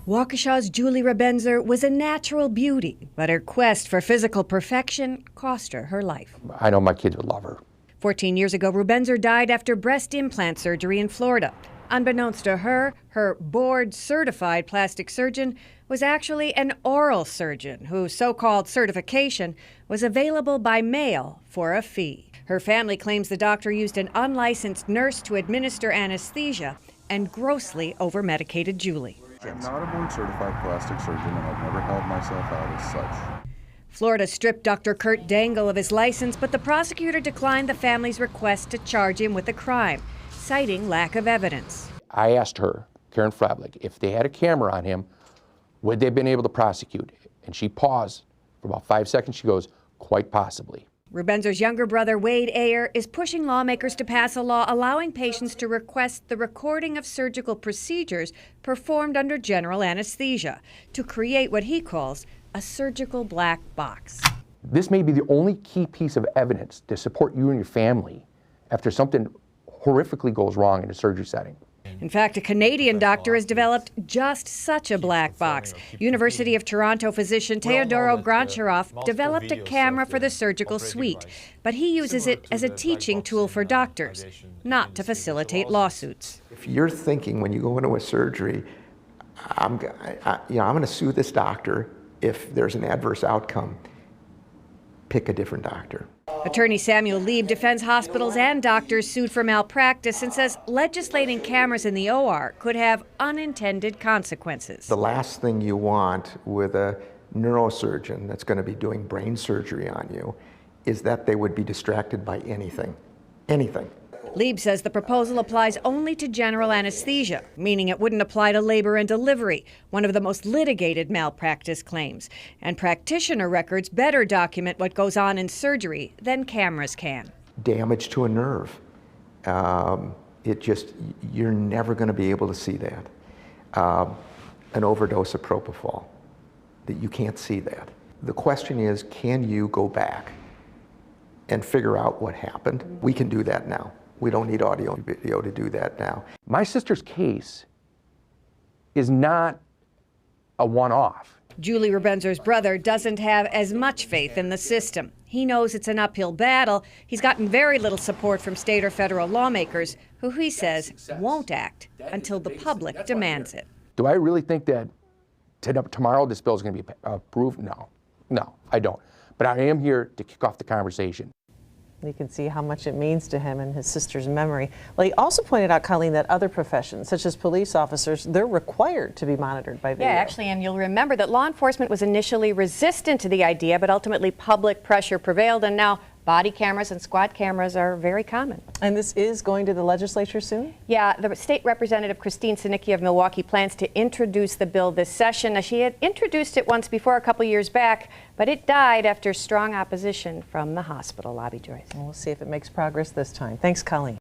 Waukesha's Julie Rebenzer was a natural beauty, but her quest for physical perfection cost her her life. I know my kids would love her. 14 years ago, Rebenzer died after breast implant surgery in Florida. Unbeknownst to her, her board-certified plastic surgeon was actually an oral surgeon whose so-called certification was available by mail for a fee. Her family claims the doctor used an unlicensed nurse to administer anesthesia and grossly over-medicated Julie. I'm not a board-certified plastic surgeon, and I've never held myself out as such. Florida stripped Dr. Kurt Dangle of his license, but the prosecutor declined the family's request to charge him with a crime, citing lack of evidence. I asked her, Karen Flavlik, if they had a camera on him, would they have been able to prosecute? And she paused for about 5 seconds. She goes, quite possibly. Rebenzer's younger brother, Wade Ayer, is pushing lawmakers to pass a law allowing patients to request the recording of surgical procedures performed under general anesthesia to create what he calls a surgical black box. This may be the only key piece of evidence to support you and your family after something horrifically goes wrong in a surgery setting. In fact, a Canadian doctor has developed just such a black box. University of Toronto physician Teodoro Grancharoff developed a camera for the surgical suite, but he uses it as a teaching tool for doctors, not to facilitate lawsuits. If you're thinking when you go into a surgery, I'm going to sue this doctor if there's an adverse outcome, pick a different doctor. Attorney Samuel Lieb defends hospitals and doctors sued for malpractice and says legislating cameras in the OR could have unintended consequences. The last thing you want with a neurosurgeon that's going to be doing brain surgery on you is that they would be distracted by anything. Lieb says the proposal applies only to general anesthesia, meaning it wouldn't apply to labor and delivery, one of the most litigated malpractice claims. And practitioner records better document what goes on in surgery than cameras can. Damage to a nerve. You're never going to be able to see that. An overdose of propofol, that you can't see that. The question is, can you go back and figure out what happened? We can do that now. We don't need audio and video to do that now. My sister's case is not a one-off. Julie Rebenzer's brother doesn't have as much faith in the system. He knows it's an uphill battle. He's gotten very little support from state or federal lawmakers, who he says won't act until the public demands it. Do I really think that tomorrow this bill is going to be approved? No, I don't. But I am here to kick off the conversation. You can see how much it means to him and his sister's memory. Well, he also pointed out, Colleen, that other professions, such as police officers, they're required to be monitored by video. Yeah, actually, and you'll remember that law enforcement was initially resistant to the idea, but ultimately public pressure prevailed, and now body cameras and squad cameras are very common. And this is going to the legislature soon? Yeah, the state representative Christine Sinicki of Milwaukee plans to introduce the bill this session. Now, she had introduced it once before a couple years back, but it died after strong opposition from the hospital lobby, Joyce. We'll see if it makes progress this time. Thanks, Colleen.